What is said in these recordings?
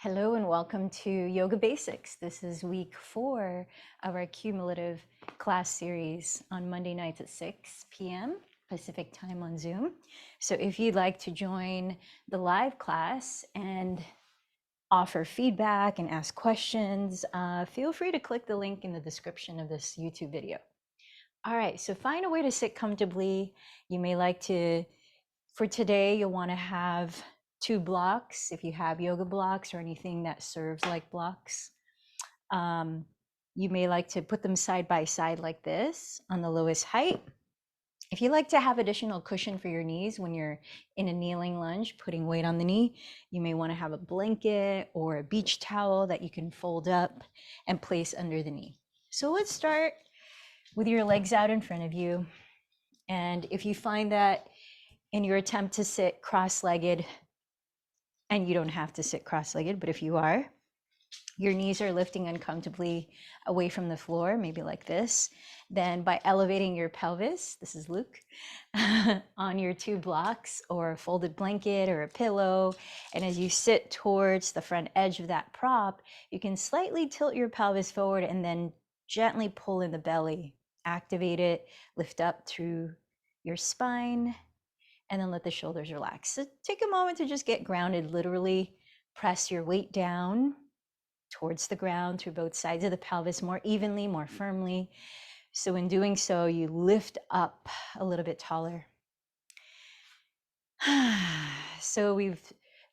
Hello and welcome to Yoga Basics. This is week 4 of our cumulative class series on Monday nights at 6 p.m. Pacific time on Zoom. So if you'd like to join the live class and offer feedback and ask questions, feel free to click the link in the description of this YouTube video. All right, so find a way to sit comfortably. You may like to, for today, you'll want to have 2 blocks if you have yoga blocks or anything that serves like blocks. You may like to put them side by side like this on the lowest height. If you like to have additional cushion for your knees when you're in a kneeling lunge, putting weight on the knee, you may want to have a blanket or a beach towel that you can fold up and place under the knee. So let's start with your legs out in front of you. And if you find that in your attempt to sit cross-legged, and you don't have to sit cross-legged, but if you are, your knees are lifting uncomfortably away from the floor, maybe like this, then by elevating your pelvis, this is Luke, on your 2 blocks or a folded blanket or a pillow, and as you sit towards the front edge of that prop, you can slightly tilt your pelvis forward and then gently pull in the belly, activate it, lift up through your spine, and then let the shoulders relax. So take a moment to just get grounded, literally press your weight down towards the ground through both sides of the pelvis more evenly, more firmly. So in doing so, you lift up a little bit taller. So we've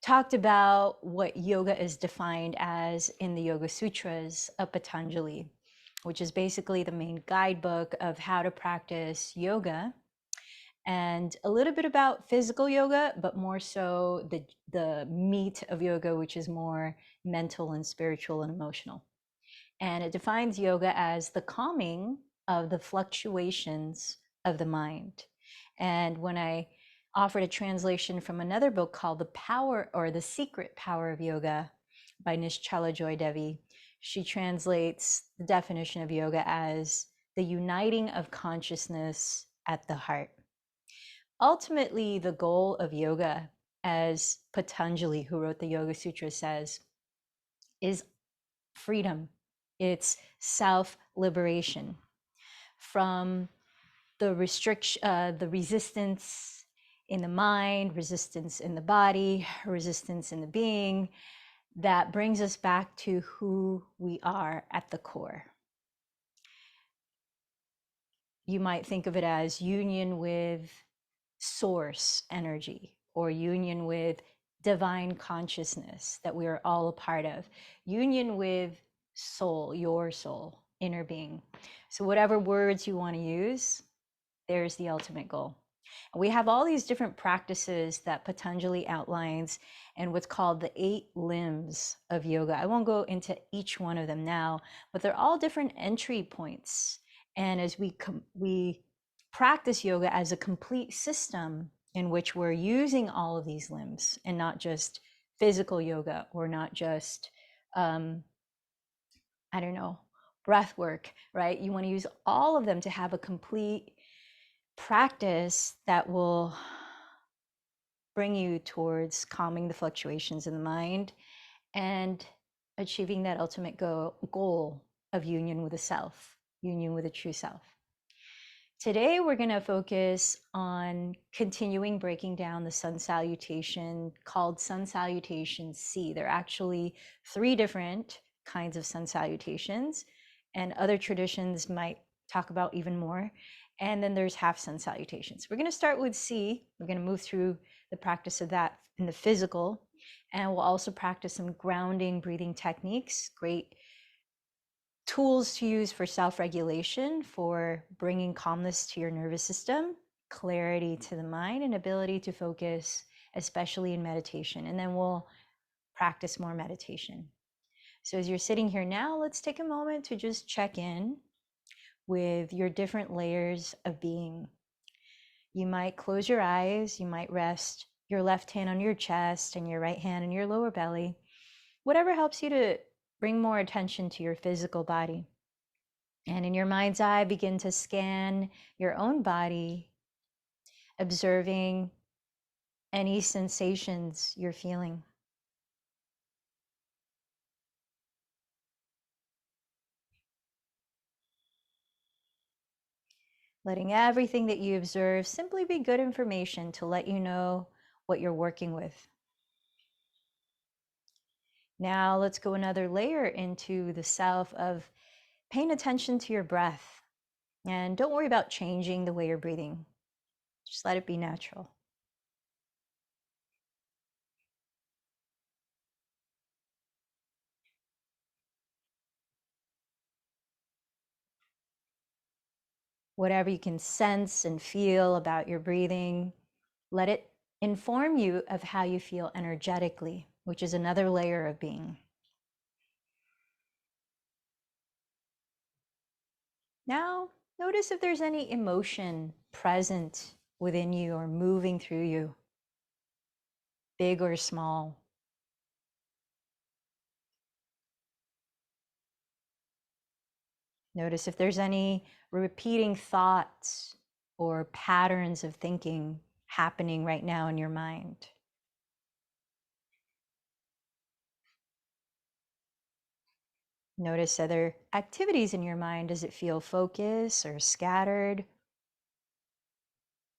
talked about what yoga is defined as in the Yoga Sutras of Patanjali, which is basically the main guidebook of how to practice yoga, and a little bit about physical yoga, but more so the meat of yoga, which is more mental and spiritual and emotional. And it defines yoga as the calming of the fluctuations of the mind. And when I offered a translation from another book called The Power or The Secret Power of Yoga by Nischala Joy Devi, she translates the definition of yoga as the uniting of consciousness at the heart. Ultimately, the goal of yoga, as Patanjali, who wrote the Yoga Sutra, says, is freedom. It's self-liberation from the resistance in the mind, resistance in the body, resistance in the being, that brings us back to who we are at the core. You might think of it as union with source energy or union with divine consciousness that we are all a part of, union with soul, your soul, inner being. So whatever words you want to use, there's the ultimate goal. And we have all these different practices that Patanjali outlines and what's called the 8 limbs of yoga. I won't go into each one of them now, but they're all different entry points. And as we practice yoga as a complete system in which we're using all of these limbs and not just physical yoga or not just, I don't know, breath work, right? You want to use all of them to have a complete practice that will bring you towards calming the fluctuations in the mind and achieving that ultimate goal of union with the self, union with the true self. Today, we're going to focus on continuing breaking down the sun salutation called Sun Salutation C. There are actually 3 different kinds of sun salutations, and other traditions might talk about even more. And then there's half sun salutations. We're going to start with C. We're going to move through the practice of that in the physical, and we'll also practice some grounding breathing techniques, great tools to use for self-regulation, for bringing calmness to your nervous system, clarity to the mind, and ability to focus, especially in meditation. And then we'll practice more meditation. So as you're sitting here now, let's take a moment to just check in with your different layers of being. You might close your eyes, you might rest your left hand on your chest and your right hand in your lower belly, whatever helps you to bring more attention to your physical body. And in your mind's eye, begin to scan your own body, observing any sensations you're feeling. letting everything that you observe simply be good information to let you know what you're working with. Now let's go another layer into the self of paying attention to your breath. And don't worry about changing the way you're breathing. Just let it be natural. Whatever you can sense and feel about your breathing, let it inform you of how you feel energetically, which is another layer of being. Now, notice if there's any emotion present within you or moving through you, big or small. Notice if there's any repeating thoughts or patterns of thinking happening right now in your mind. Notice other activities in your mind. Does it feel focused or scattered,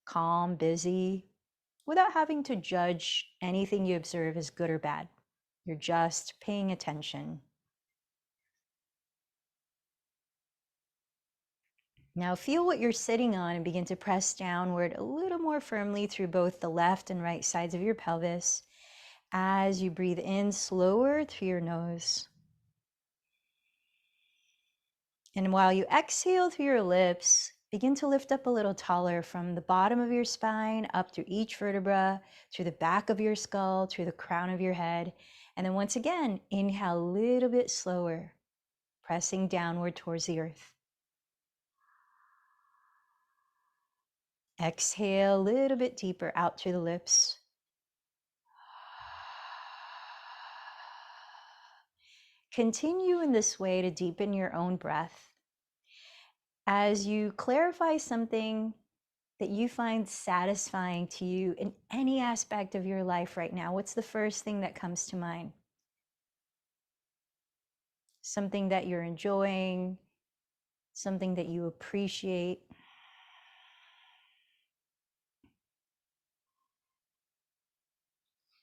calm, busy, without having to judge anything you observe as good or bad? You're just paying attention. Now feel what you're sitting on and begin to press downward a little more firmly through both the left and right sides of your pelvis as you breathe in slower through your nose. And while you exhale through your lips, begin to lift up a little taller from the bottom of your spine up through each vertebra, through the back of your skull, through the crown of your head. And then once again, inhale a little bit slower, pressing downward towards the earth. Exhale a little bit deeper out through the lips. Continue in this way to deepen your own breath. As you clarify something that you find satisfying to you in any aspect of your life right now, what's the first thing that comes to mind? Something that you're enjoying, something that you appreciate.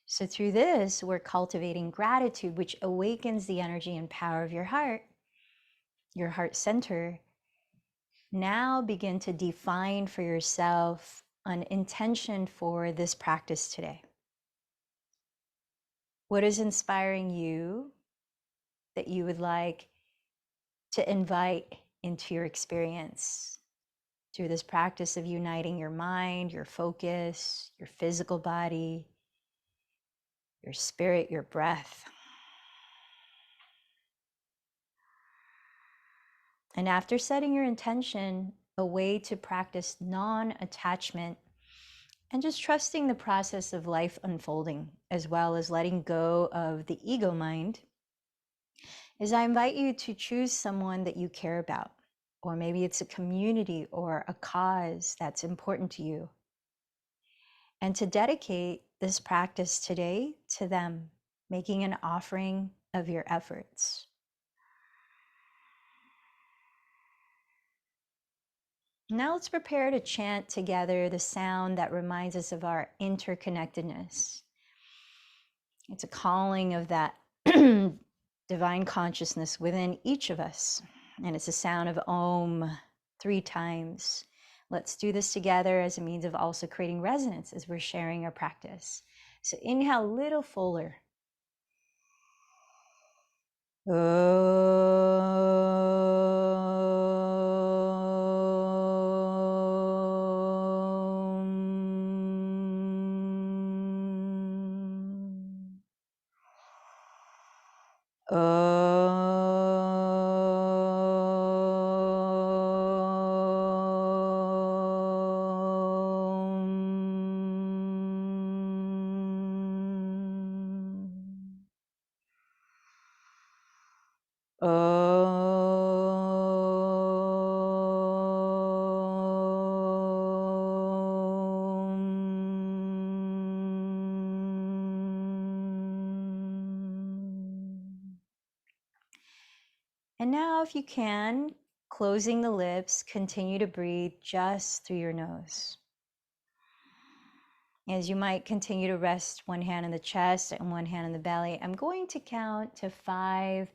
So through this, we're cultivating gratitude, which awakens the energy and power of your heart center. Now begin to define for yourself an intention for this practice today. What is inspiring you that you would like to invite into your experience through this practice of uniting your mind, your focus, your physical body, your spirit, your breath? And after setting your intention, a way to practice non-attachment and just trusting the process of life unfolding, as well as letting go of the ego mind, is I invite you to choose someone that you care about, or maybe it's a community or a cause that's important to you, and to dedicate this practice today to them, making an offering of your efforts. Now let's prepare to chant together the sound that reminds us of our interconnectedness. It's a calling of that divine consciousness within each of us. And it's a sound of Om 3 times. Let's do this together as a means of also creating resonance as we're sharing our practice. So inhale a little fuller. And now, if you can, Closing the lips, continue to breathe just through your nose. As you might continue to rest one hand on the chest and one hand on the belly, I'm going to count to 5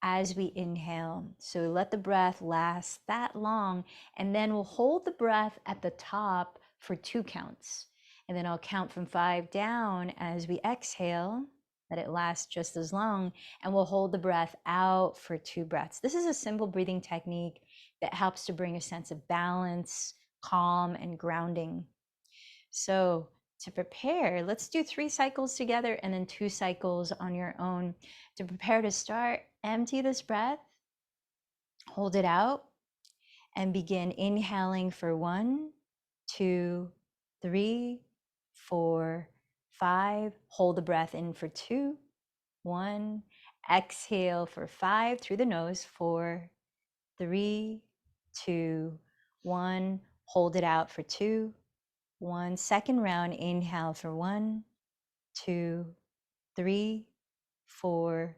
as we inhale. So let the breath last that long, and then we'll hold the breath at the top for 2 counts. And then I'll count from 5 down as we exhale, let it last just as long, and we'll hold the breath out for 2 breaths. This is a simple breathing technique that helps to bring a sense of balance, calm, and grounding. So to prepare, let's do 3 cycles together and then 2 cycles on your own. To prepare to start, empty this breath, hold it out, and begin inhaling for 1, 2, 3, 4, 5. Hold the breath in for 2, 1. Exhale for 5 through the nose, 4, 3, 2, 1. Hold it out for 2, 1. Second round, inhale for 1, 2, 3, 4,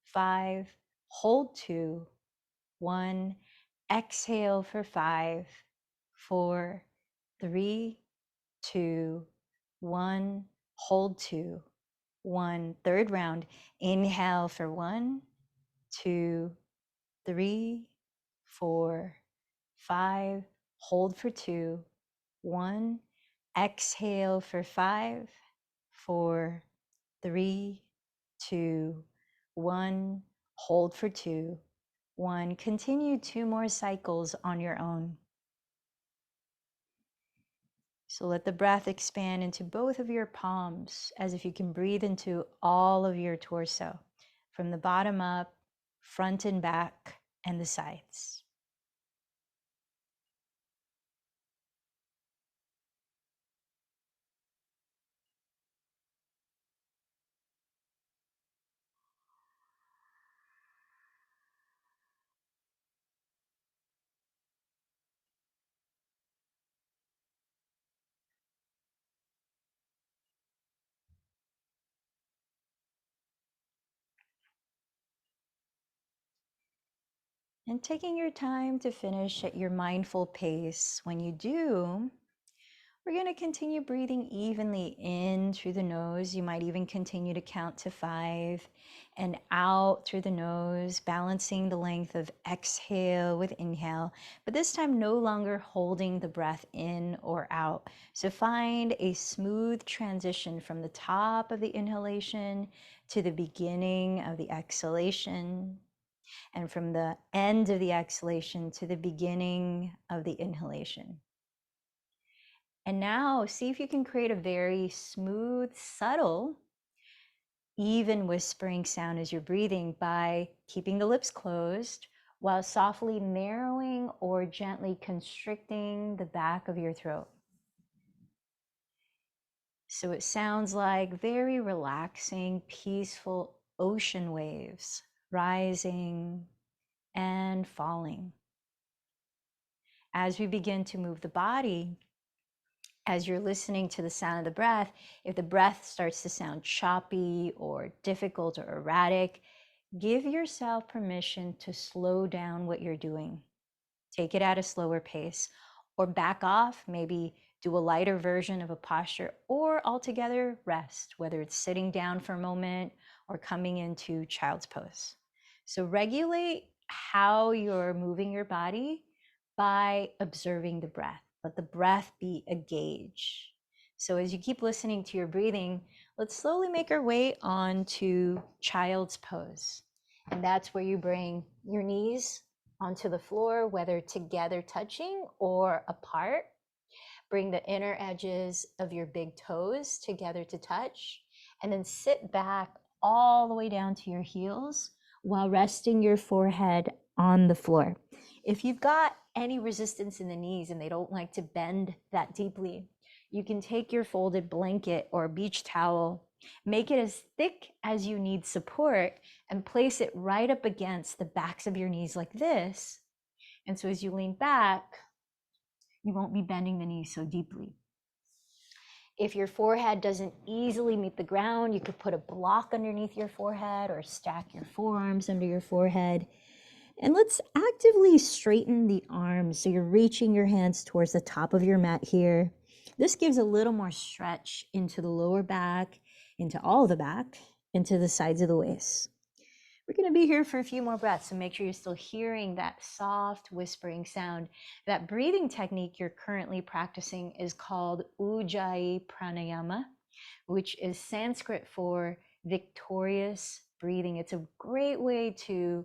5. Hold 2, 1. Exhale for 5, 4, 3, 2, 1. Hold 2, 1. Third round, inhale for 1, 2, 3, 4, 5. Hold for 2, 1. Exhale for 5, 4, 3, 2, 1. Hold for 2, 1. Continue 2 more cycles on your own. So let the breath expand into both of your palms as if you can breathe into all of your torso, from the bottom up, front and back, and the sides. And taking your time to finish at your mindful pace. When you do, we're going to continue breathing evenly in through the nose. You might even continue to count to 5 and out through the nose, balancing the length of exhale with inhale, but this time no longer holding the breath in or out. So find a smooth transition from the top of the inhalation to the beginning of the exhalation, and from the end of the exhalation to the beginning of the inhalation. And now see if you can create a very smooth, subtle, even whispering sound as you're breathing by keeping the lips closed while softly narrowing or gently constricting the back of your throat. So it sounds like very relaxing, peaceful ocean waves rising and falling. As we begin to move the body, as you're listening to the sound of the breath, if the breath starts to sound choppy or difficult or erratic, give yourself permission to slow down what you're doing. Take it at a slower pace, or back off, maybe do a lighter version of a posture, or altogether rest, whether it's sitting down for a moment or coming into child's pose. So regulate how you're moving your body by observing the breath. Let the breath be a gauge. So as you keep listening to your breathing, let's slowly make our way on to child's pose. And that's where you bring your knees onto the floor, whether together touching or apart. Bring the inner edges of your big toes together to touch, and then sit back all the way down to your heels while resting your forehead on the floor. If you've got any resistance in the knees and they don't like to bend that deeply, you can take your folded blanket or beach towel, make it as thick as you need support, and place it right up against the backs of your knees like this. And so as you lean back, you won't be bending the knees so deeply. If your forehead doesn't easily meet the ground, you could put a block underneath your forehead or stack your forearms under your forehead. And let's actively straighten the arms. So you're reaching your hands towards the top of your mat here. This gives a little more stretch into the lower back, into all the back, into the sides of the waist. We're going to be here for a few more breaths, so make sure you're still hearing that soft whispering sound. That breathing technique you're currently practicing is called Ujjayi Pranayama, which is Sanskrit for victorious breathing. It's a great way to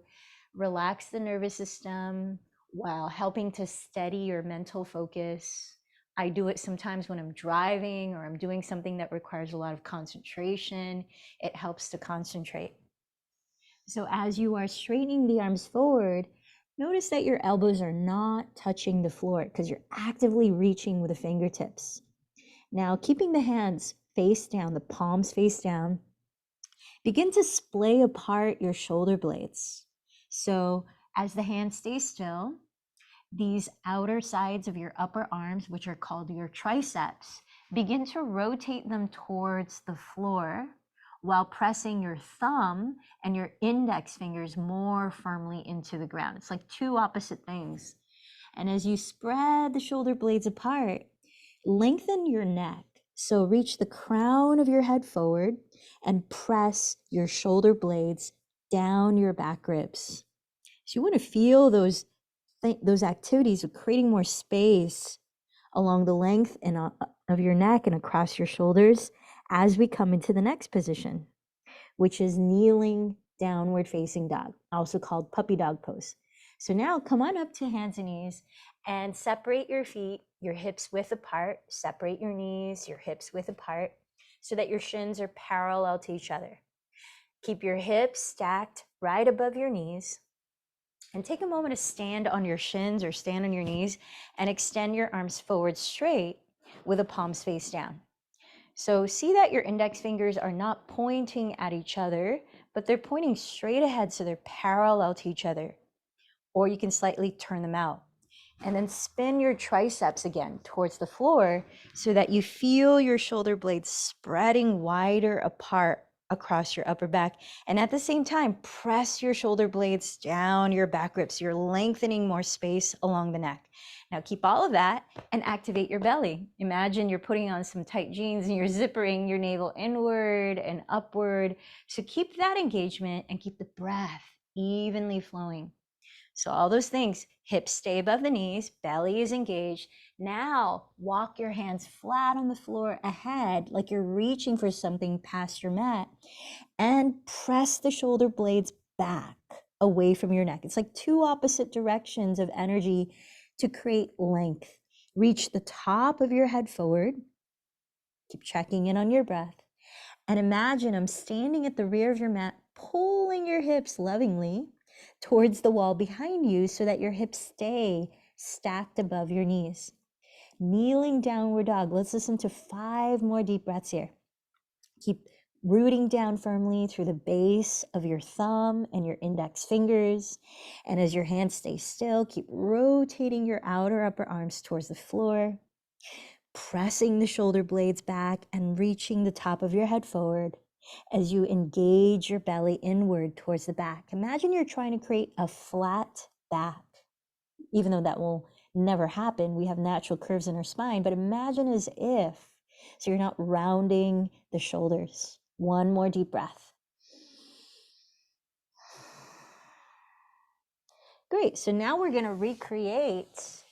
relax the nervous system while helping to steady your mental focus. I do it sometimes when I'm driving or I'm doing something that requires a lot of concentration. It helps to concentrate. So as you are straightening the arms forward, notice that your elbows are not touching the floor because you're actively reaching with the fingertips. Now, keeping the hands face down, the palms face down, begin to splay apart your shoulder blades. So as the hands stay still, these outer sides of your upper arms, which are called your triceps, begin to rotate them towards the floor while pressing your thumb and your index fingers more firmly into the ground. It's like two opposite things. And as you spread the shoulder blades apart, lengthen your neck. So reach the crown of your head forward and press your shoulder blades down your back ribs. So you want to feel those activities of creating more space along the length and of your neck and across your shoulders as we come into the next position, which is kneeling downward facing dog, also called puppy dog pose. So now come on up to hands and knees and separate your feet, your hips width apart, separate your knees, your hips width apart, so that your shins are parallel to each other. Keep your hips stacked right above your knees. And take a moment to stand on your shins or stand on your knees and extend your arms forward straight with the palms face down. So see that your index fingers are not pointing at each other, but they're pointing straight ahead, so they're parallel to each other. Or you can slightly turn them out. And then spin your triceps again towards the floor so that you feel your shoulder blades spreading wider apart across your upper back. And at the same time, press your shoulder blades down your back ribs. You're lengthening more space along the neck. Now keep all of that and activate your belly. Imagine you're putting on some tight jeans and you're zippering your navel inward and upward. So keep that engagement and keep the breath evenly flowing. So all those things, hips stay above the knees, belly is engaged. Now walk your hands flat on the floor ahead, like you're reaching for something past your mat, and press the shoulder blades back away from your neck. It's like two opposite directions of energy to create length. Reach the top of your head forward. Keep checking in on your breath. And imagine I'm standing at the rear of your mat, pulling your hips lovingly towards the wall behind you so that your hips stay stacked above your knees. Kneeling downward dog. Let's listen to 5 more deep breaths here. Keep rooting down firmly through the base of your thumb and your index fingers. And as your hands stay still, keep rotating your outer upper arms towards the floor, pressing the shoulder blades back and reaching the top of your head forward as you engage your belly inward towards the back. Imagine you're trying to create a flat back, even though that will never happen. We have natural curves in our spine, but imagine as if, so you're not rounding the shoulders. 1 more deep breath. Great, so now we're gonna recreate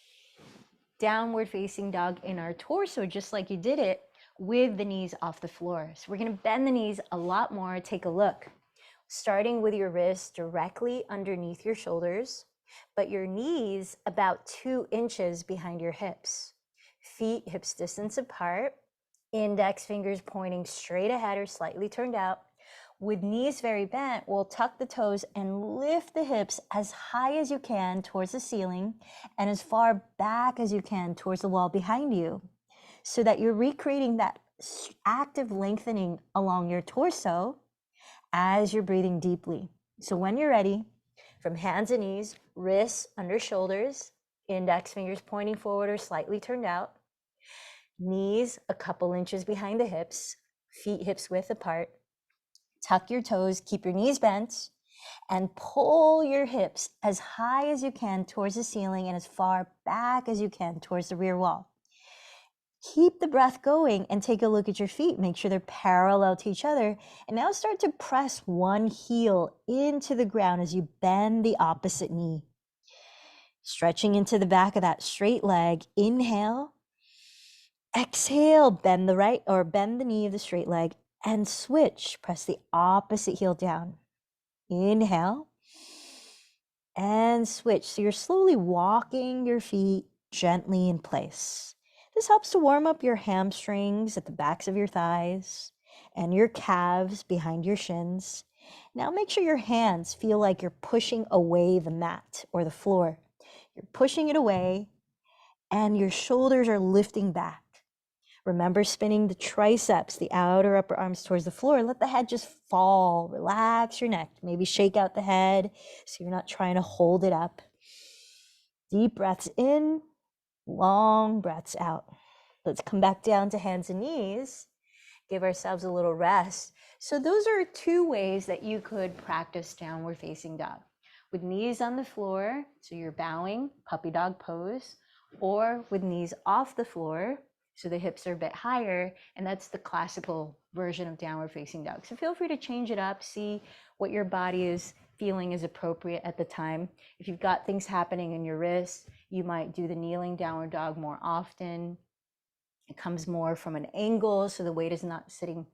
downward facing dog in our torso, just like you did it with the knees off the floor. So we're gonna bend the knees a lot more. Take a look. Starting with your wrists directly underneath your shoulders, but your knees about 2 inches behind your hips. Feet hips distance apart, index fingers pointing straight ahead or slightly turned out. With knees very bent, we'll tuck the toes and lift the hips as high as you can towards the ceiling and as far back as you can towards the wall behind you, so that you're recreating that active lengthening along your torso as you're breathing deeply. So when you're ready, from hands and knees, wrists under shoulders, index fingers pointing forward or slightly turned out, knees a couple inches behind the hips, feet hips width apart. Tuck your toes, keep your knees bent, And pull your hips as high as you can towards the ceiling and as far back as you can towards the rear wall. Keep the breath going and take a look at your feet. Make sure they're parallel to each other. And now start to press one heel into the ground as you bend the opposite knee. Stretching into the back of that straight leg. Inhale. Exhale, bend the knee of the straight leg and switch. Press the opposite heel down. Inhale and switch. So you're slowly walking your feet gently in place. This helps to warm up your hamstrings at the backs of your thighs and your calves behind your shins. Now make sure your hands feel like you're pushing away the mat or the floor. You're pushing it away and your shoulders are lifting back. Remember spinning the triceps, the outer upper arms towards the floor. Let the head just fall. Relax your neck. Maybe shake out the head so you're not trying to hold it up. Deep breaths in, long breaths out. Let's come back down to hands and knees. Give ourselves a little rest. So those are two ways that you could practice downward facing dog. With knees on the floor, so you're bowing, puppy dog pose, or with knees off the floor, so the hips are a bit higher, and that's the classical version of downward facing dog. So feel free to change it up, see what your body is feeling is appropriate at the time. If you've got things happening in your wrists, you might do the kneeling downward dog more often. It comes more from an angle, so the weight is not sitting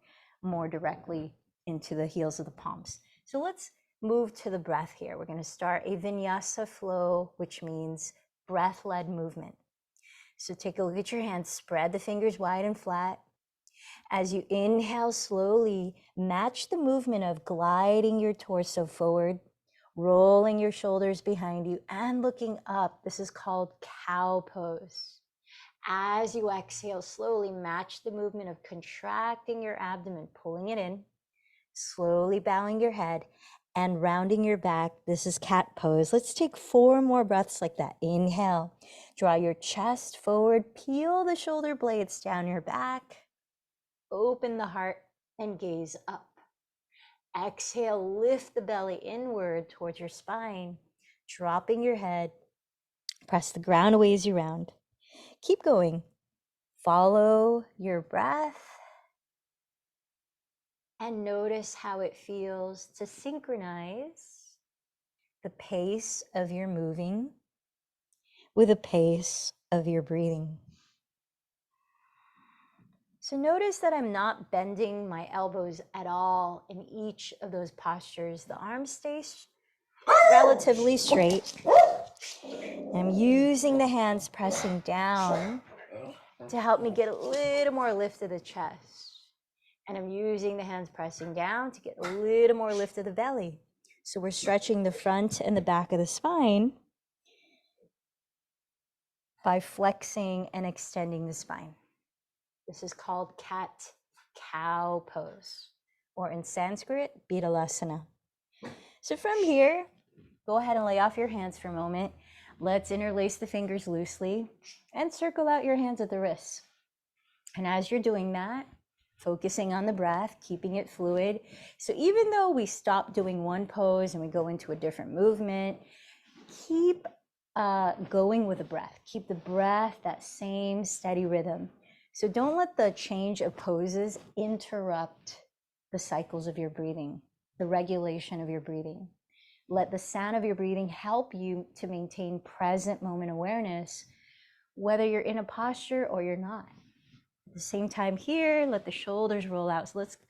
more directly into the heels of the palms. So let's move to the breath here. We're going to start a vinyasa flow, which means breath-led movement. So take a look at your hands, spread the fingers wide and flat. As you inhale slowly, match the movement of gliding your torso forward, rolling your shoulders behind you and looking up. This is called cow pose. As you exhale, slowly match the movement of contracting your abdomen, pulling it in, slowly bowing your head and rounding your back. This is cat pose. Let's take 4 more breaths like that. Inhale, draw your chest forward, peel the shoulder blades down your back, open the heart and gaze up. Exhale, lift the belly inward towards your spine, dropping your head, press the ground away as you round. Keep going. Follow your breath and notice how it feels to synchronize the pace of your moving with the pace of your breathing. So notice that I'm not bending my elbows at all in each of those postures. The arms stay relatively straight. I'm using the hands pressing down to help me get a little more lift of the chest. And I'm using the hands pressing down to get a little more lift of the belly. So we're stretching the front and the back of the spine by flexing and extending the spine. This is called cat-cow pose, or in Sanskrit, Bitalasana. So from here, go ahead and lay off your hands for a moment. Let's interlace the fingers loosely and circle out your hands at the wrists. And as you're doing that, focusing on the breath, keeping it fluid. So even though we stop doing one pose and we go into a different movement, keep going with the breath. Keep the breath that same steady rhythm. So don't let the change of poses interrupt the cycles of your breathing, the regulation of your breathing. Let the sound of your breathing help you to maintain present moment awareness, whether you're in a posture or you're not. At the same time here, let the shoulders roll out. So let's go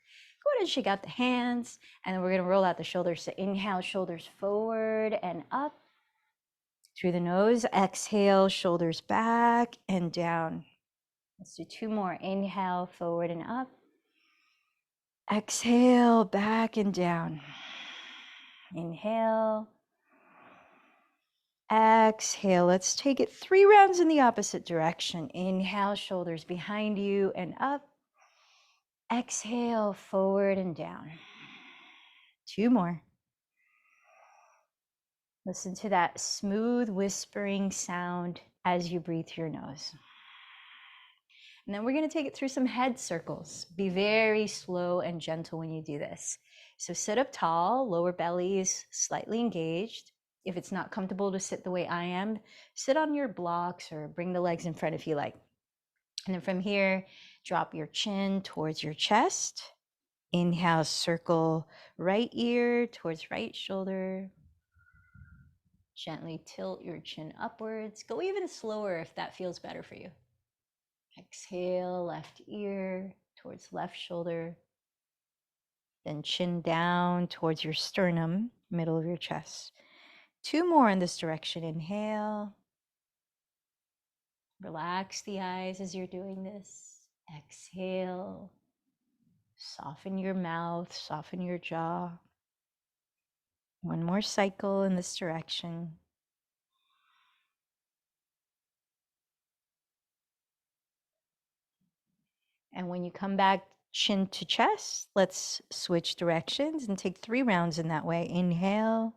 ahead and shake out the hands, and then we're going to roll out the shoulders. So inhale, shoulders forward and up. Through the nose, exhale, shoulders back and down. Let's do 2 more. Inhale, forward and up. Exhale, back and down. Inhale. Exhale. Let's take it 3 rounds in the opposite direction. Inhale, shoulders behind you and up. Exhale, forward and down. 2 more. Listen to that smooth whispering sound as you breathe through your nose. And then we're going to take it through some head circles. Be very slow and gentle when you do this. So sit up tall, lower belly is slightly engaged. If it's not comfortable to sit the way I am, sit on your blocks or bring the legs in front if you like. And then from here, drop your chin towards your chest. Inhale, circle right ear towards right shoulder. Gently tilt your chin upwards. Go even slower if that feels better for you. Exhale, left ear towards left shoulder. Then chin down towards your sternum, middle of your chest. 2 more in this direction. Inhale. Relax the eyes as you're doing this. Exhale. Soften your mouth, soften your jaw. 1 more cycle in this direction. And when you come back chin to chest, let's switch directions and take 3 rounds in that way. Inhale,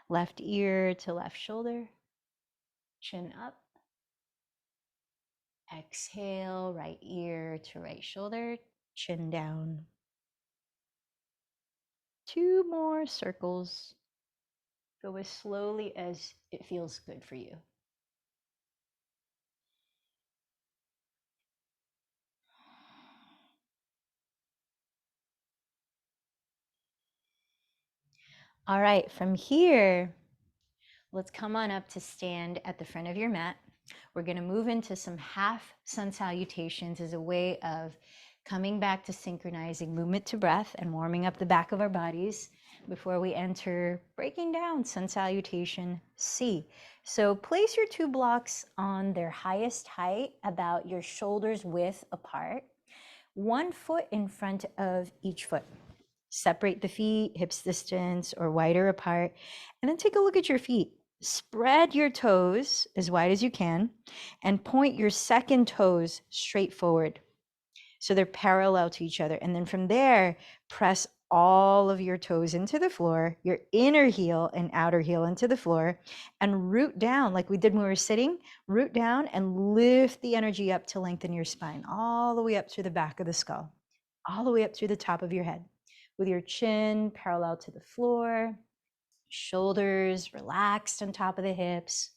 left ear to left shoulder, chin up. Exhale, right ear to right shoulder, chin down. 2 more circles. Go as slowly as it feels good for you. All right, from here, let's come on up to stand at the front of your mat. We're going to move into some half sun salutations as a way of coming back to synchronizing movement to breath and warming up the back of our bodies before we enter breaking down sun salutation C. So place your 2 blocks on their highest height, about your shoulders width apart, 1 foot in front of each foot. Separate the feet, hips distance or wider apart, and then take a look at your feet. Spread your toes as wide as you can and point your second toes straight forward so they're parallel to each other. And then from there, press all of your toes into the floor, your inner heel and outer heel into the floor, and root down like we did when we were sitting. Root down and lift the energy up to lengthen your spine all the way up through the back of the skull, all the way up through the top of your head, with your chin parallel to the floor, shoulders relaxed on top of the hips,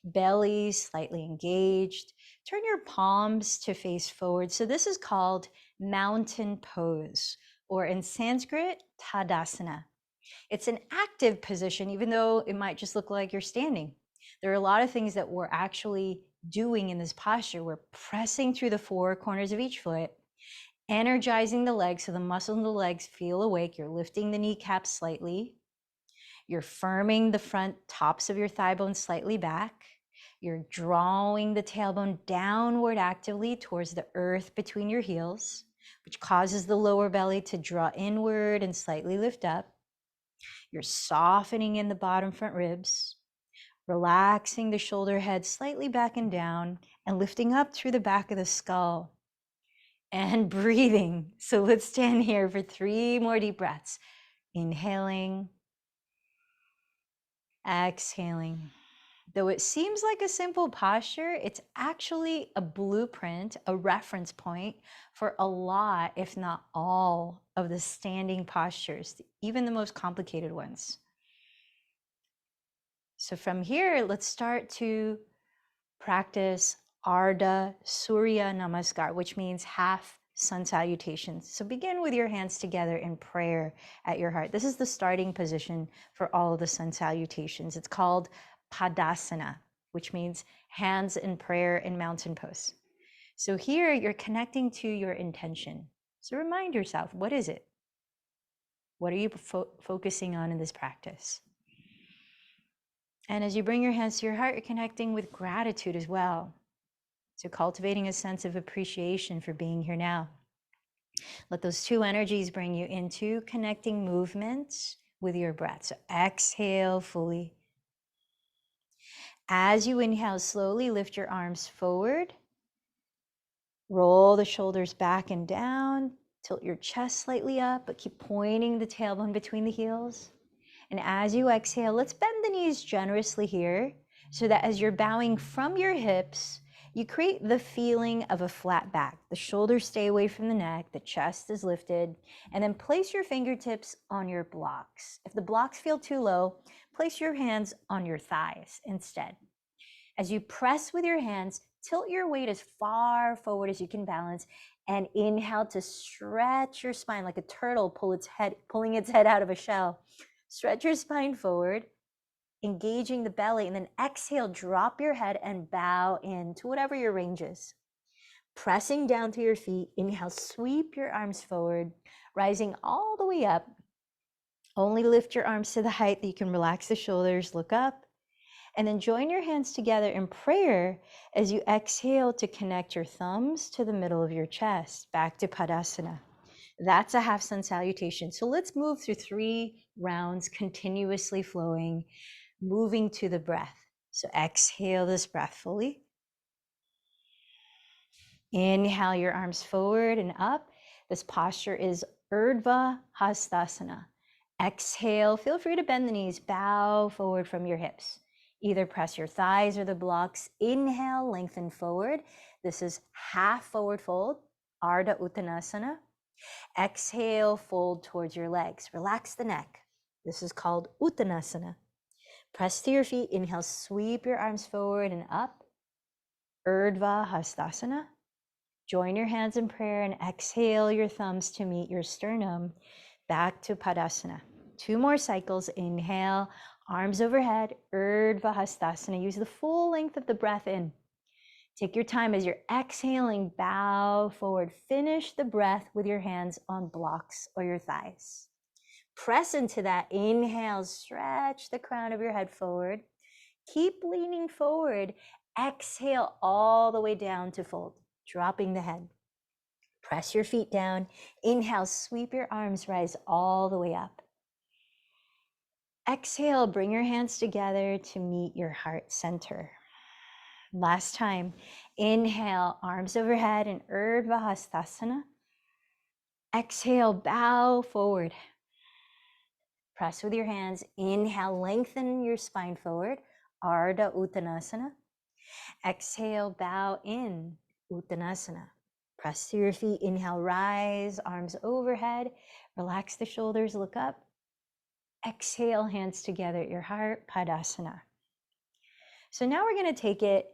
belly slightly engaged. Turn your palms to face forward. So this is called mountain pose, or in Sanskrit, Tadasana. It's an active position, even though it might just look like you're standing. There are a lot of things that we're actually doing in this posture. We're pressing through the 4 corners of each foot, energizing the legs so the muscles in the legs feel awake. You're lifting the kneecaps slightly. You're firming the front tops of your thigh bones slightly back. You're drawing the tailbone downward actively towards the earth between your heels, which causes the lower belly to draw inward and slightly lift up. You're softening in the bottom front ribs, relaxing the shoulder head slightly back and down, and lifting up through the back of the skull. And breathing. So let's stand here for 3 more deep breaths. Inhaling, exhaling. Though it seems like a simple posture, it's actually a blueprint, a reference point for a lot, if not all, of the standing postures, even the most complicated ones. So from here, let's start to practice Ardha Surya Namaskar, which means half sun salutations. So begin with your hands together in prayer at your heart. This is the starting position for all of the sun salutations. It's called Padasana, which means hands in prayer in mountain pose. So here you're connecting to your intention. So remind yourself, what is it? What are you focusing on in this practice? And as you bring your hands to your heart, you're connecting with gratitude as well. So cultivating a sense of appreciation for being here now. Let those 2 energies bring you into connecting movements with your breath. So exhale fully. As you inhale, slowly lift your arms forward. Roll the shoulders back and down. Tilt your chest slightly up, but keep pointing the tailbone between the heels. And as you exhale, let's bend the knees generously here so that as you're bowing from your hips, you create the feeling of a flat back. The shoulders stay away from the neck, the chest is lifted, and then place your fingertips on your blocks. If the blocks feel too low, place your hands on your thighs instead. As you press with your hands, tilt your weight as far forward as you can balance, and inhale to stretch your spine like a turtle pulling its head out of a shell. Stretch your spine forward, engaging the belly, and then exhale, drop your head and bow into whatever your range is. Pressing down to your feet, inhale, sweep your arms forward, rising all the way up. Only lift your arms to the height that you can relax the shoulders, look up, and then join your hands together in prayer as you exhale to connect your thumbs to the middle of your chest, back to Padasana. That's a half sun salutation. So let's move through 3 rounds, continuously flowing, moving to the breath. So exhale this breath fully. Inhale your arms forward and up. This posture is Urdhva Hastasana. Exhale, feel free to bend the knees, bow forward from your hips. Either press your thighs or the blocks. Inhale, lengthen forward. This is half forward fold, Ardha Uttanasana. Exhale, fold towards your legs. Relax the neck. This is called Uttanasana. Press to your feet. Inhale, sweep your arms forward and up. Urdhva Hastasana. Join your hands in prayer and exhale your thumbs to meet your sternum. Back to Padasana. 2 more cycles. Inhale, arms overhead, Urdhva Hastasana. Use the full length of the breath in. Take your time as you're exhaling, bow forward. Finish the breath with your hands on blocks or your thighs. Press into that. Inhale, stretch the crown of your head forward. Keep leaning forward. Exhale all the way down to fold, dropping the head. Press your feet down. Inhale, sweep your arms, rise all the way up. Exhale, bring your hands together to meet your heart center. Last time. Inhale, arms overhead in Urdhva Hastasana. Exhale, bow forward. Press with your hands. Inhale, lengthen your spine forward, Ardha Uttanasana. Exhale, bow in, Uttanasana. Press to your feet. Inhale, rise, arms overhead. Relax the shoulders, look up. Exhale, hands together at your heart, Padasana. So now we're going to take it,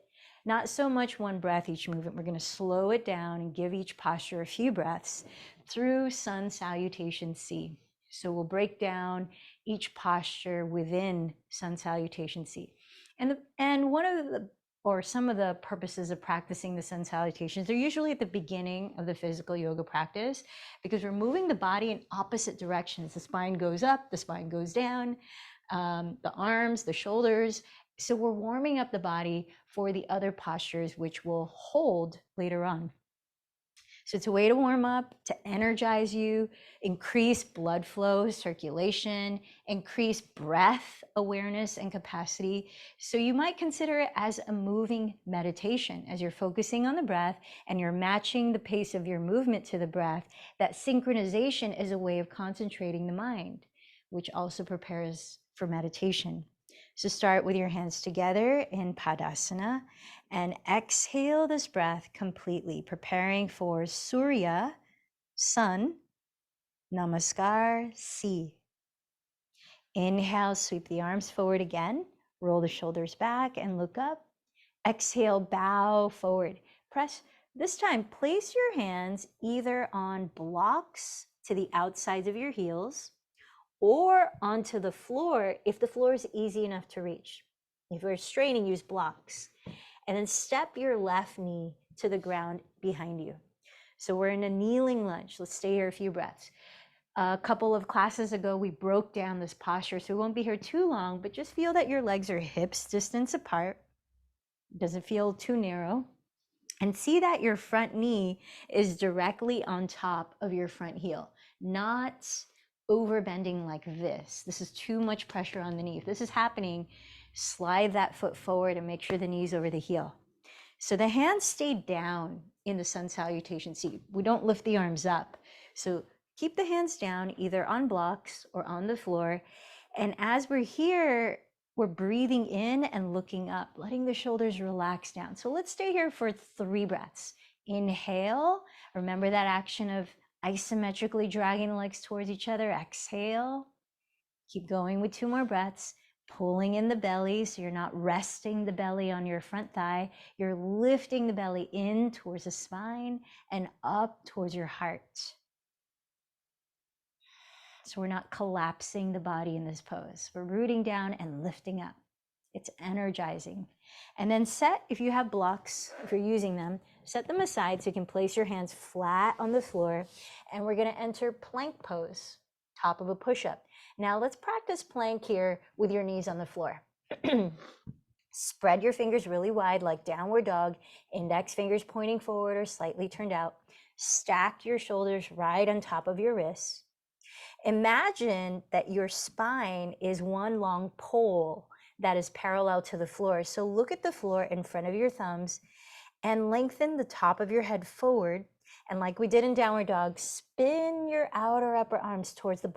not so much one breath each movement. We're going to slow it down and give each posture a few breaths through Sun Salutation C. So we'll break down each posture within Sun Salutation C. And one of the, or some of the purposes of practicing the Sun Salutations are usually at the beginning of the physical yoga practice, because we're moving the body in opposite directions. The spine goes up, the spine goes down, the arms, the shoulders. So we're warming up the body for the other postures, which we'll hold later on. So it's a way to warm up, to energize you, increase blood flow, circulation, increase breath awareness and capacity. So you might consider it as a moving meditation. As you're focusing on the breath and you're matching the pace of your movement to the breath, that synchronization is a way of concentrating the mind, which also prepares for meditation. So start with your hands together in Padasana and exhale this breath completely, preparing for Surya, Sun, Namaskar, C. Inhale, sweep the arms forward again, roll the shoulders back and look up. Exhale, bow forward. Press, this time, place your hands either on blocks to the outsides of your heels or onto the floor if the floor is easy enough to reach. If you're straining, use blocks. And then step your left knee to the ground behind you. So we're in a kneeling lunge. Let's stay here a few breaths. A couple of classes ago, we broke down this posture, so we won't be here too long, but just feel that your legs are hips distance apart. Doesn't feel too narrow. And see that your front knee is directly on top of your front heel, not overbending like this. This is too much pressure on the knee. If this is happening, slide that foot forward and make sure the knee's over the heel. So the hands stay down in the Sun Salutation seat. We don't lift the arms up. So keep the hands down either on blocks or on the floor. And as we're here, We're breathing in and looking up, letting the shoulders relax down. So let's stay here for 3 breaths. Inhale, remember that action of isometrically dragging the legs towards each other. Exhale, keep going with 2 more breaths, pulling in the belly so you're not resting the belly on your front thigh. You're lifting the belly in towards the spine and up towards your heart. So we're not collapsing the body in this pose. We're rooting down and lifting up. It's energizing. And then set, if you have blocks, if you're using them, set them aside so you can place your hands flat on the floor. And we're going to enter plank pose, top of a push-up. Now let's practice plank here with your knees on the floor. Spread your fingers really wide like downward dog, index fingers pointing forward or slightly turned out. Stack your shoulders right on top of your wrists. Imagine that your spine is one long pole that is parallel to the floor. So look at the floor in front of your thumbs and lengthen the top of your head forward. And like we did in downward dog, spin your outer upper arms towards the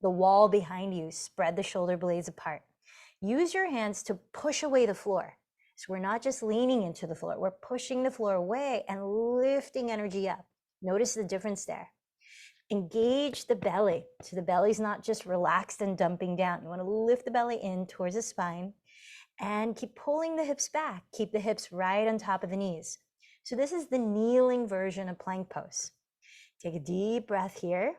wall behind you. Spread the shoulder blades apart. Use your hands to push away the floor. So we're not just leaning into the floor, we're pushing the floor away and lifting energy up. Notice the difference there. Engage the belly. So the belly's not just relaxed and dumping down. You want to lift the belly in towards the spine and keep pulling the hips back. Keep the hips right on top of the knees. So this is the kneeling version of plank pose. Take a deep breath here.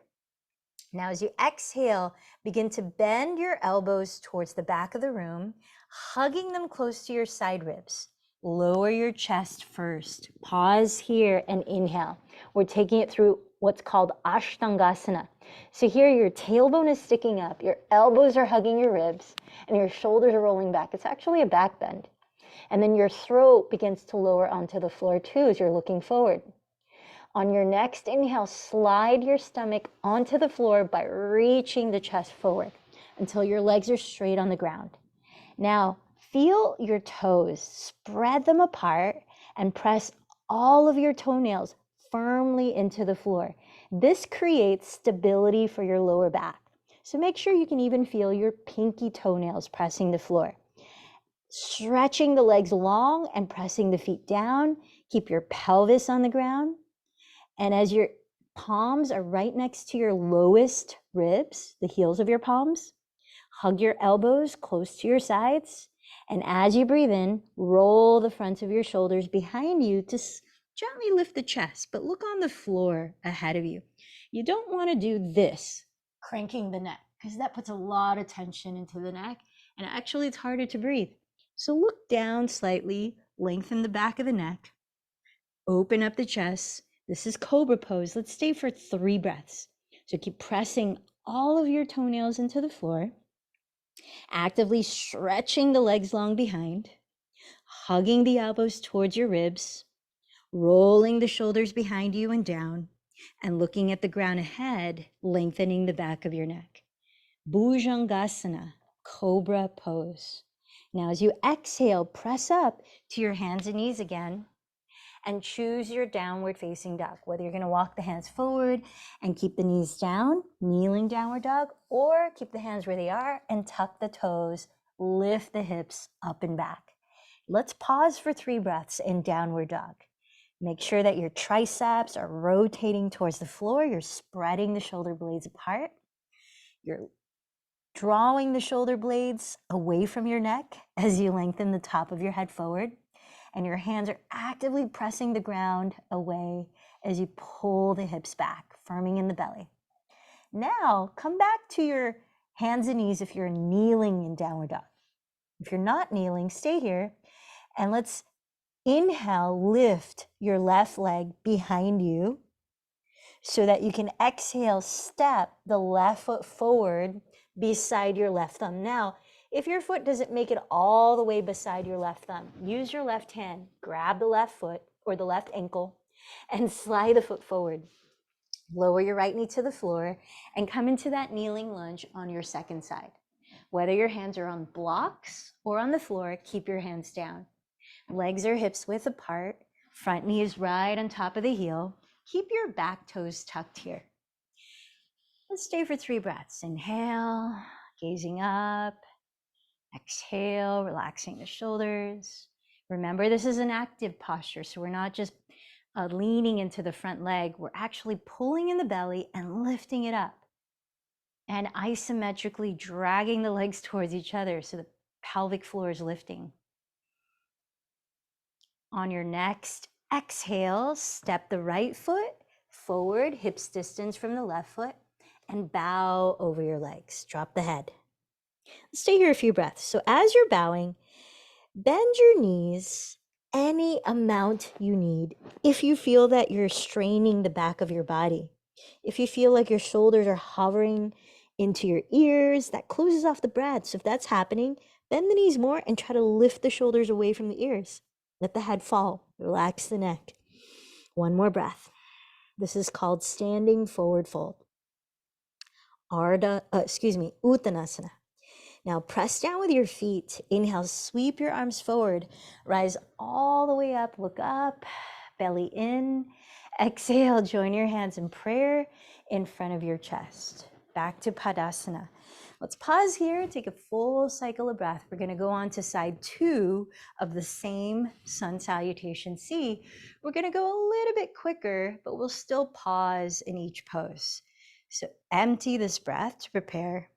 Now as you exhale, begin to bend your elbows towards the back of the room, hugging them close to your side ribs. Lower your chest first. Pause here and inhale. We're taking it through what's called Ashtangasana. So here your tailbone is sticking up, your elbows are hugging your ribs, and your shoulders are rolling back. It's actually a back bend. And then your throat begins to lower onto the floor too as you're looking forward. On your next inhale, slide your stomach onto the floor by reaching the chest forward until your legs are straight on the ground. Now, feel your toes, spread them apart, and press all of your toenails firmly into the floor. This creates stability for your lower back. So make sure you can even feel your pinky toenails pressing the floor. Stretching the legs long and pressing the feet down. Keep your pelvis on the ground. And as your palms are right next to your lowest ribs, the heels of your palms, hug your elbows close to your sides. And as you breathe in, roll the fronts of your shoulders behind you to gently lift the chest, but look on the floor ahead of you. You don't want to do this, cranking the neck, because that puts a lot of tension into the neck, and actually it's harder to breathe. So look down slightly, lengthen the back of the neck, open up the chest. This is Cobra pose. Let's stay for 3 breaths. So keep pressing all of your toenails into the floor, actively stretching the legs long behind, hugging the elbows towards your ribs, rolling the shoulders behind you and down, and looking at the ground ahead, lengthening the back of your neck. Bhujangasana, Cobra pose. Now as you exhale, press up to your hands and knees again, and choose your downward facing dog, whether you're going to walk the hands forward and keep the knees down, kneeling downward dog, or keep the hands where they are and tuck the toes, lift the hips up and back. Let's pause for 3 breaths in downward dog. Make sure that your triceps are rotating towards the floor. You're spreading the shoulder blades apart. You're drawing the shoulder blades away from your neck as you lengthen the top of your head forward. And your hands are actively pressing the ground away as you pull the hips back, firming in the belly. Now, come back to your hands and knees if you're kneeling in downward dog. If you're not kneeling, stay here. And let's inhale, lift your left leg behind you so that you can exhale, step the left foot forward beside your left thumb. Now, if your foot doesn't make it all the way beside your left thumb, use your left hand, grab the left foot or the left ankle and slide the foot forward. Lower your right knee to the floor and come into that kneeling lunge on your second side. Whether your hands are on blocks or on the floor, keep your hands down. Legs are hips width apart, front knee is right on top of the heel. Keep your back toes tucked here. Let's stay for 3 breaths. Inhale, gazing up. Exhale, relaxing the shoulders. Remember, this is an active posture, so we're not just leaning into the front leg. We're actually pulling in the belly and lifting it up and isometrically dragging the legs towards each other so the pelvic floor is lifting. On your next exhale, step the right foot forward, hips distance from the left foot, and bow over your legs. Drop the head. Stay here a few breaths. So as you're bowing, bend your knees any amount you need. If you feel that you're straining the back of your body, if you feel like your shoulders are hovering into your ears, that closes off the breath. So if that's happening, bend the knees more and try to lift the shoulders away from the ears. Let the head fall. Relax the neck. One more breath. This is called standing forward fold. Uttanasana. Now press down with your feet. Inhale, sweep your arms forward. Rise all the way up, look up, belly in. Exhale, join your hands in prayer in front of your chest. Back to Padasana. Let's pause here, take a full cycle of breath. We're gonna go on to side 2 of the same sun salutation. See, we're gonna go a little bit quicker, but we'll still pause in each pose. So empty this breath to prepare.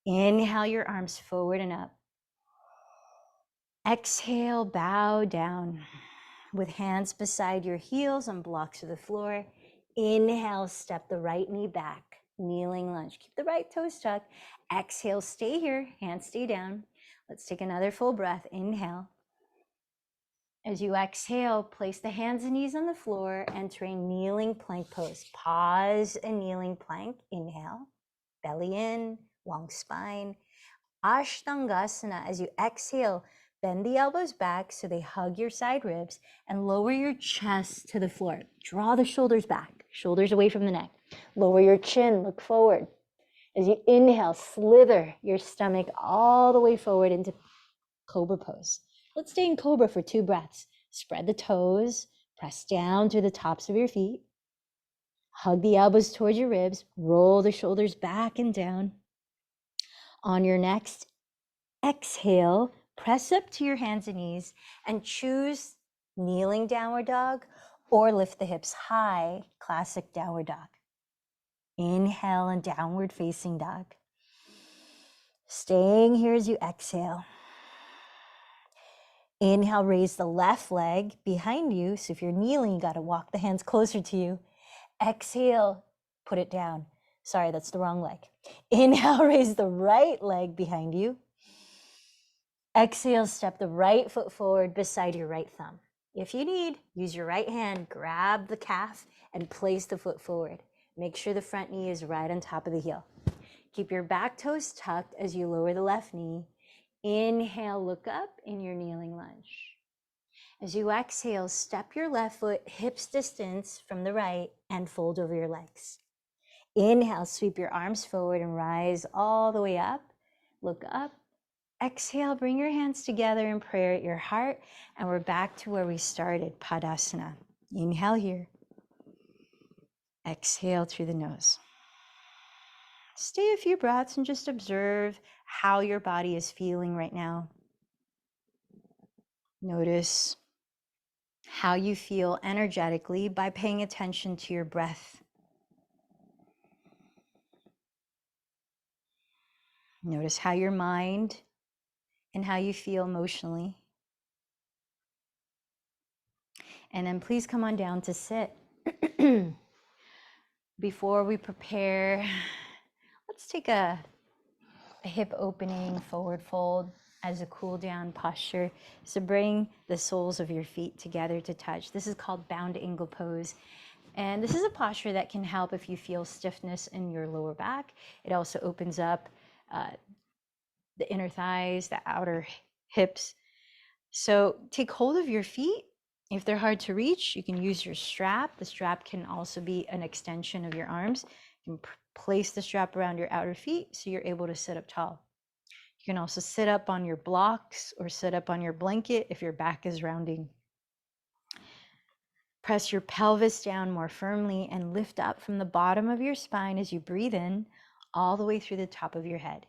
Inhale your arms forward and up. Exhale, bow down with hands beside your heels on blocks of the floor. Inhale, step the right knee back, kneeling lunge. Keep the right toes tucked. Exhale, stay here, hands stay down. Let's take another full breath. Inhale. As you exhale, place the hands and knees on the floor, entering kneeling plank pose. Pause and kneeling plank. Inhale, belly in, long spine. Ashtangasana, as you exhale, bend the elbows back so they hug your side ribs and lower your chest to the floor. Draw the shoulders back, shoulders away from the neck. Lower your chin, look forward. As you inhale, slither your stomach all the way forward into Cobra pose. Let's stay in Cobra for 2 breaths. Spread the toes, press down through the tops of your feet. Hug the elbows towards your ribs, roll the shoulders back and down. On your next exhale, press up to your hands and knees and choose kneeling downward dog or lift the hips high, classic downward dog. Inhale and downward facing dog. Staying here as you exhale. Inhale, raise the left leg behind you. So if you're kneeling, you got to walk the hands closer to you. Exhale, put it down. Sorry, that's the wrong leg. Inhale, raise the right leg behind you. Exhale, step the right foot forward beside your right thumb. If you need, use your right hand, grab the calf and place the foot forward. Make sure the front knee is right on top of the heel. Keep your back toes tucked as you lower the left knee. Inhale, look up in your kneeling lunge. As you exhale, step your left foot hips distance from the right and fold over your legs. Inhale, sweep your arms forward and rise all the way up. Look up. Exhale, bring your hands together in prayer at your heart, and we're back to where we started, Padasana. Inhale here. Exhale through the nose. Stay a few breaths and just observe how your body is feeling right now. Notice how you feel energetically by paying attention to your breath. Notice how your mind and how you feel emotionally. And then please come on down to sit. Before we prepare, let's take a hip opening forward fold as a cool down posture. So bring the soles of your feet together to touch. This is called bound angle pose. And this is a posture that can help if you feel stiffness in your lower back. It also opens up the inner thighs, the outer hips. So take hold of your feet. If they're hard to reach, you can use your strap. The strap can also be an extension of your arms. You can place the strap around your outer feet so you're able to sit up tall. You can also sit up on your blocks or sit up on your blanket if your back is rounding. Press your pelvis down more firmly and lift up from the bottom of your spine as you breathe in all the way through the top of your head.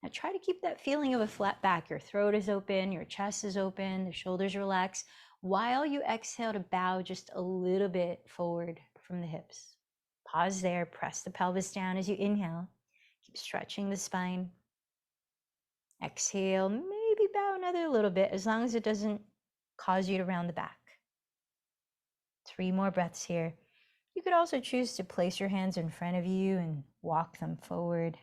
Now try to keep that feeling of a flat back. Your throat is open, your chest is open, the shoulders relax, while you exhale to bow just a little bit forward from the hips. Pause there, press the pelvis down as you inhale. Keep stretching the spine. Exhale, maybe bow another little bit as long as it doesn't cause you to round the back. 3 more breaths here. You could also choose to place your hands in front of you and walk them forward.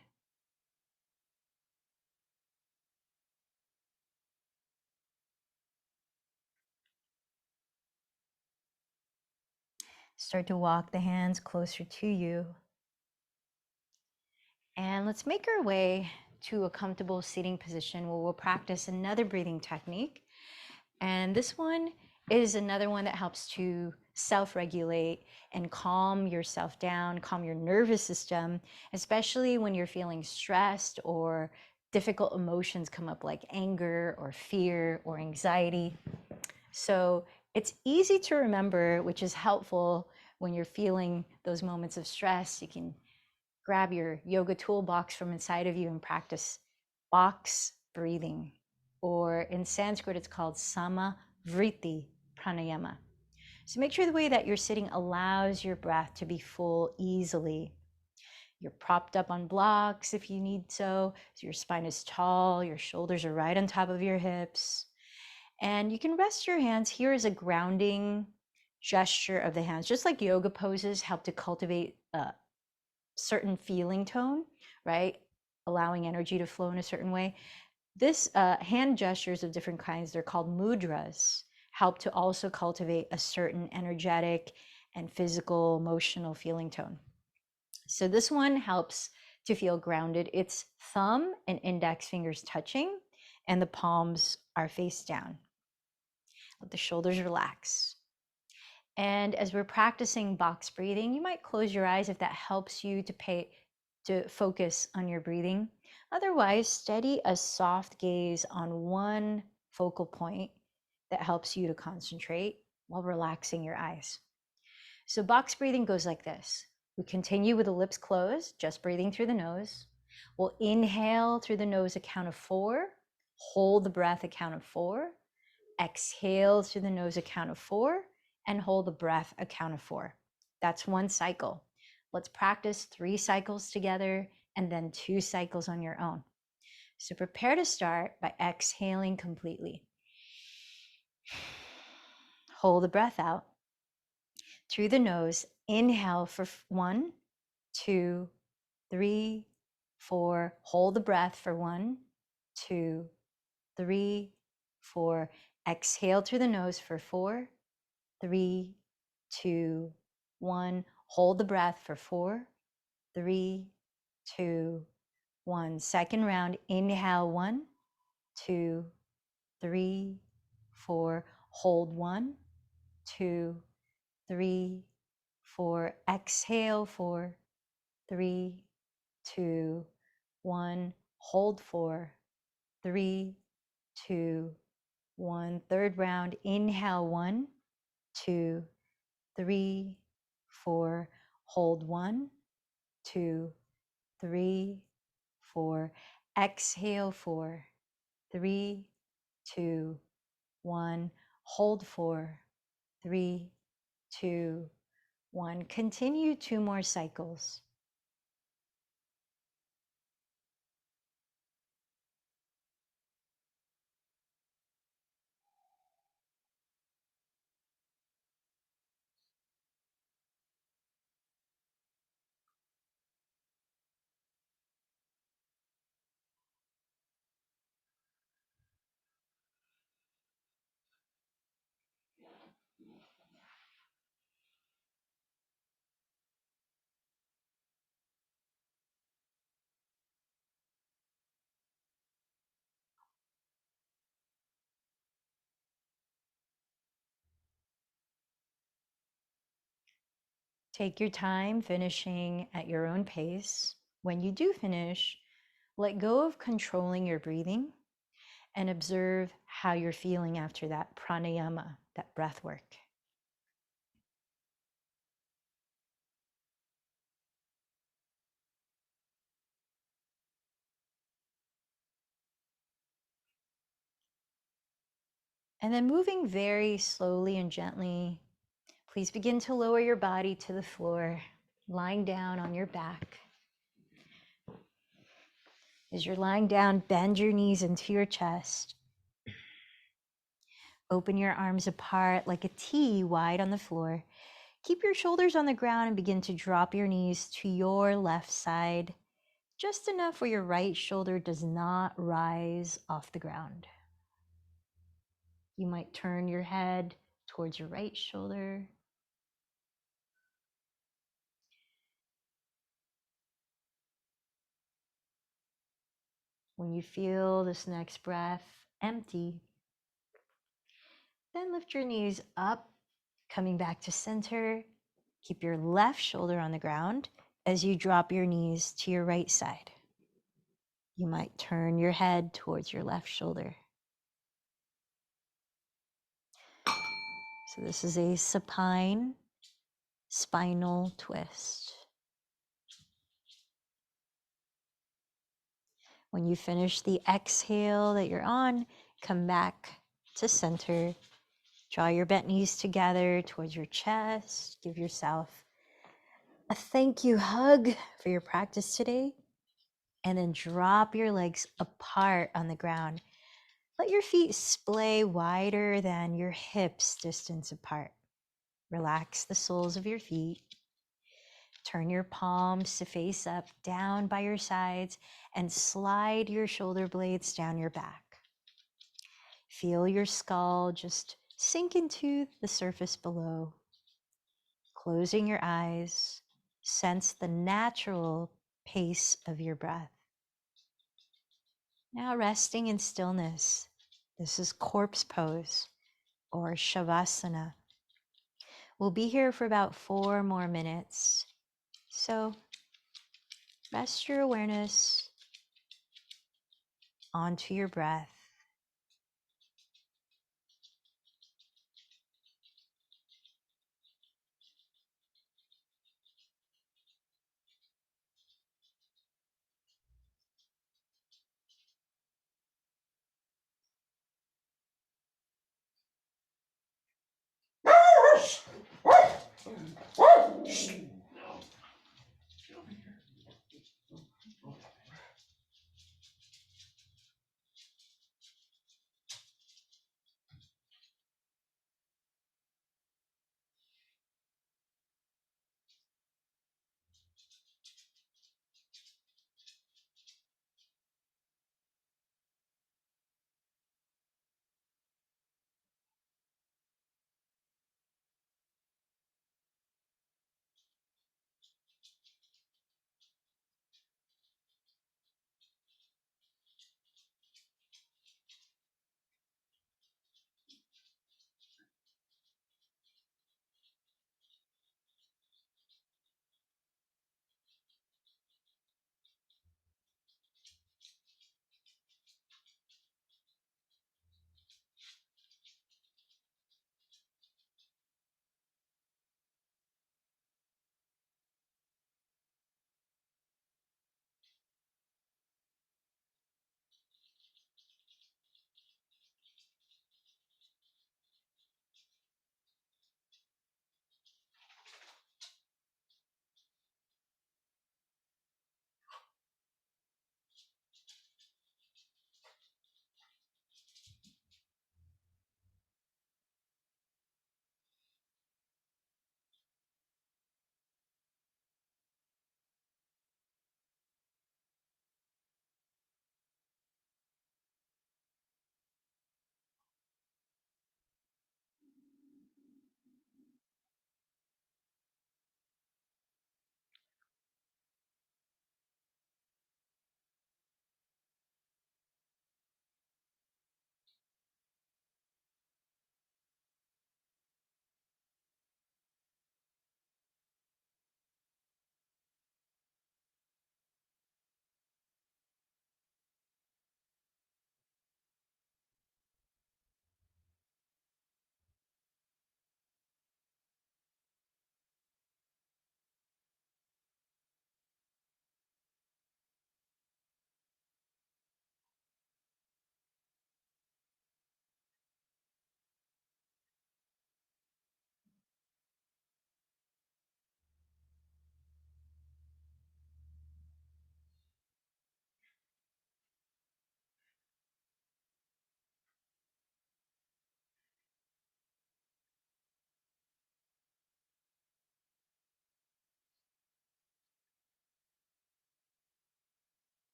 Start to walk the hands closer to you. And let's make our way to a comfortable sitting position where we'll practice another breathing technique. And this one is another one that helps to self-regulate and calm yourself down, calm your nervous system, especially when you're feeling stressed or difficult emotions come up like anger or fear or anxiety. So it's easy to remember, which is helpful when you're feeling those moments of stress. You can grab your yoga toolbox from inside of you and practice box breathing, or in Sanskrit, it's called Samavriti Pranayama. So make sure the way that you're sitting allows your breath to be full easily. You're propped up on blocks if you need so your spine is tall, your shoulders are right on top of your hips. And you can rest your hands. Here is a grounding gesture of the hands, just like yoga poses help to cultivate a certain feeling tone, right? Allowing energy to flow in a certain way. This hand gestures of different kinds, they're called mudras, help to also cultivate a certain energetic and physical, emotional feeling tone. So this one helps to feel grounded. It's thumb and index fingers touching, and the palms are face down. Let the shoulders relax. And as we're practicing box breathing, you might close your eyes if that helps you to focus on your breathing. Otherwise, steady a soft gaze on one focal point that helps you to concentrate while relaxing your eyes. So box breathing goes like this. We continue with the lips closed, just breathing through the nose. We'll inhale through the nose, a count of 4. Hold the breath, a count of 4. Exhale through the nose, a count of 4. And hold the breath, a count of 4. That's one cycle. Let's practice 3 cycles together and then 2 cycles on your own. So prepare to start by exhaling completely. Hold the breath out through the nose. Inhale for 1, 2, 3, 4. Hold the breath for 1, 2, 3, 4. Exhale through the nose for 4, 3, 2, 1. Hold the breath for 4, 3, 2, 1. Second round. Inhale 1, 2, 3, 4. Hold 1, 2, 3, 4. Exhale 4, 3, 2, 1. Hold 4, 3, 2, 1. Third round. Inhale 1, 2, 3, 4. Hold 1, 2, 3, 4. Exhale 4, 3, 2, 1. Hold 4, 3, 2, 1. Continue 2 more cycles. Take your time finishing at your own pace. When you do finish, let go of controlling your breathing and observe how you're feeling after that pranayama, that breath work. And then moving very slowly and gently, please begin to lower your body to the floor, lying down on your back. As you're lying down, bend your knees into your chest. Open your arms apart like a T wide on the floor. Keep your shoulders on the ground and begin to drop your knees to your left side, just enough where your right shoulder does not rise off the ground. You might turn your head towards your right shoulder. When you feel this next breath empty, then lift your knees up, coming back to center. Keep your left shoulder on the ground as you drop your knees to your right side. You might turn your head towards your left shoulder. So this is a supine spinal twist. When you finish the exhale that you're on, come back to center. Draw your bent knees together towards your chest. Give yourself a thank you hug for your practice today. And then drop your legs apart on the ground. Let your feet splay wider than your hips distance apart. Relax the soles of your feet. Turn your palms to face up, down by your sides, and slide your shoulder blades down your back. Feel your skull just sink into the surface below. Closing your eyes, sense the natural pace of your breath. Now resting in stillness. This is corpse pose or shavasana. We'll be here for about 4 more minutes. So rest your awareness onto your breath.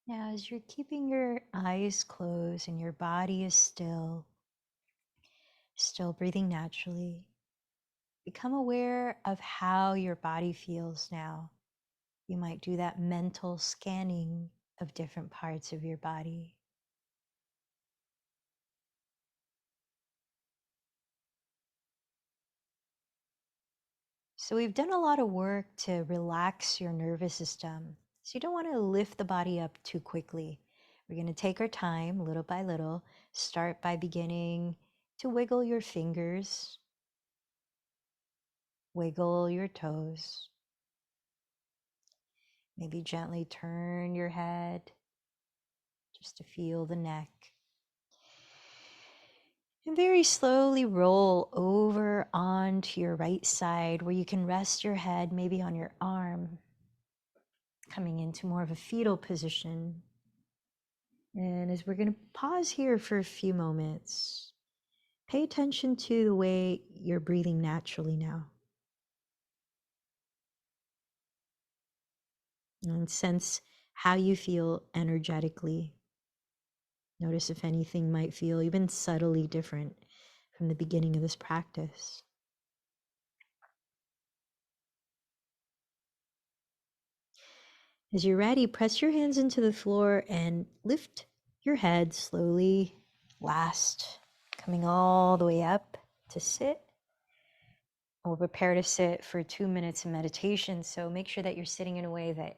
Now, as you're keeping your eyes closed and your body is still breathing naturally, become aware of how your body feels now. You might do that mental scanning of different parts of your body. So we've done a lot of work to relax your nervous system. So you don't want to lift the body up too quickly. We're going to take our time little by little. Start by beginning to wiggle your fingers, wiggle your toes. Maybe gently turn your head just to feel the neck. And very slowly roll over onto your right side where you can rest your head maybe on your arm, coming into more of a fetal position. And as we're going to pause here for a few moments, pay attention to the way you're breathing naturally now. And sense how you feel energetically. Notice if anything might feel even subtly different from the beginning of this practice. As you're ready, press your hands into the floor and lift your head slowly. Last, coming all the way up to sit. We'll prepare to sit for 2 minutes of meditation. So make sure that you're sitting in a way that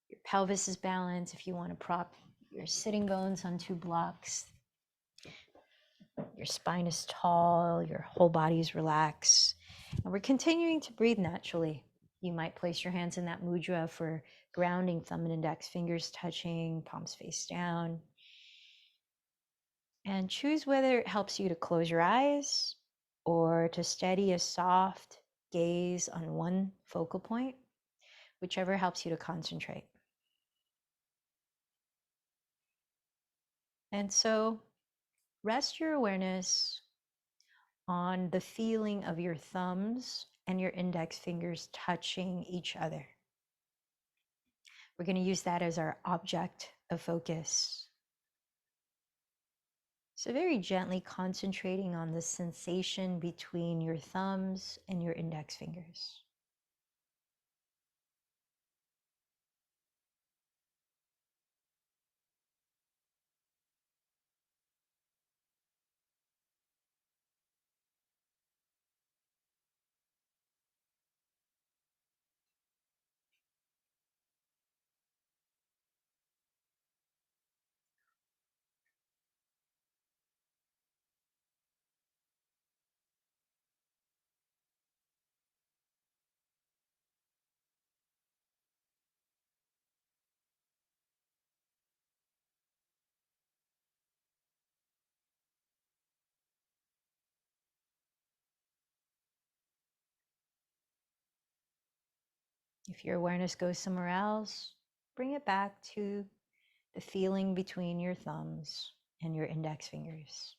your pelvis is balanced. If you want to prop your sitting bones on 2 blocks, your spine is tall, your whole body is relaxed. And we're continuing to breathe naturally. You might place your hands in that mudra for grounding, thumb and index fingers touching, palms face down. And choose whether it helps you to close your eyes or to steady a soft gaze on one focal point, whichever helps you to concentrate. And so rest your awareness on the feeling of your thumbs and your index fingers touching each other. We're going to use that as our object of focus. So very gently concentrating on the sensation between your thumbs and your index fingers. If your awareness goes somewhere else, bring it back to the feeling between your thumbs and your index fingers.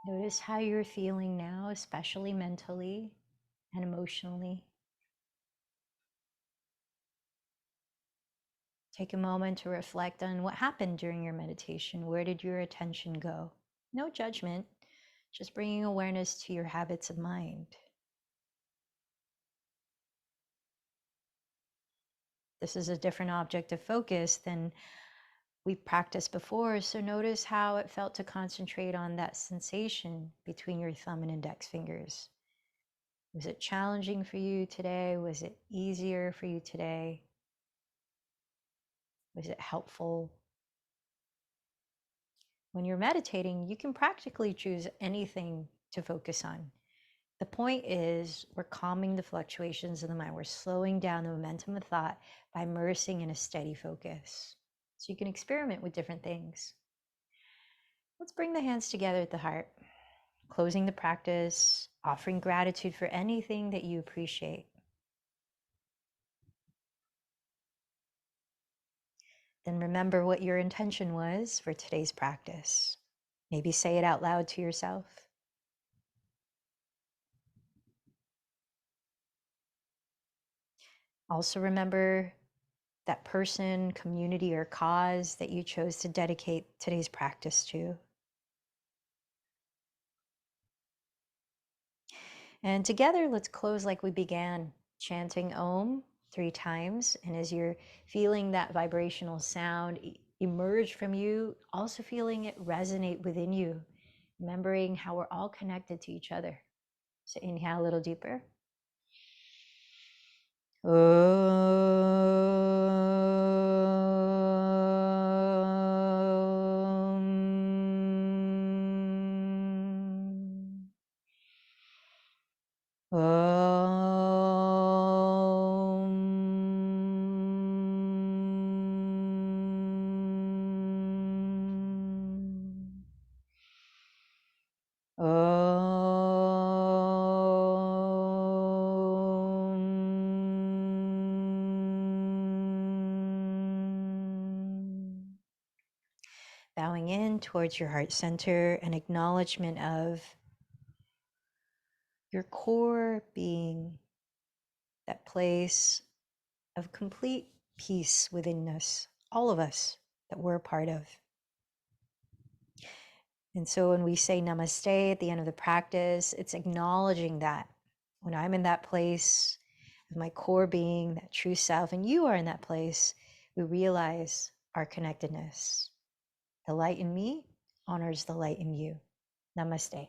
Notice how you're feeling now, especially mentally and emotionally. Take a moment to reflect on what happened during your meditation. Where did your attention go? No judgment, just bringing awareness to your habits of mind. This is a different object of focus than we practiced before. So notice how it felt to concentrate on that sensation between your thumb and index fingers. Was it challenging for you today? Was it easier for you today? Was it helpful? When you're meditating, you can practically choose anything to focus on. The point is, we're calming the fluctuations of the mind. We're slowing down the momentum of thought by immersing in a steady focus. So you can experiment with different things. Let's bring the hands together at the heart, closing the practice, offering gratitude for anything that you appreciate. Then remember what your intention was for today's practice. Maybe say it out loud to yourself. Also remember that person, community, or cause that you chose to dedicate today's practice to. And together, let's close like we began, chanting Om 3 times. And as you're feeling that vibrational sound emerge from you, also feeling it resonate within you, remembering how we're all connected to each other. So inhale a little deeper. Bowing in towards your heart center, an acknowledgement of your core being, that place of complete peace within us, all of us that we're a part of. And so when we say namaste at the end of the practice, it's acknowledging that when I'm in that place of my core being, that true self, and you are in that place, we realize our connectedness. The light in me honors the light in you. Namaste.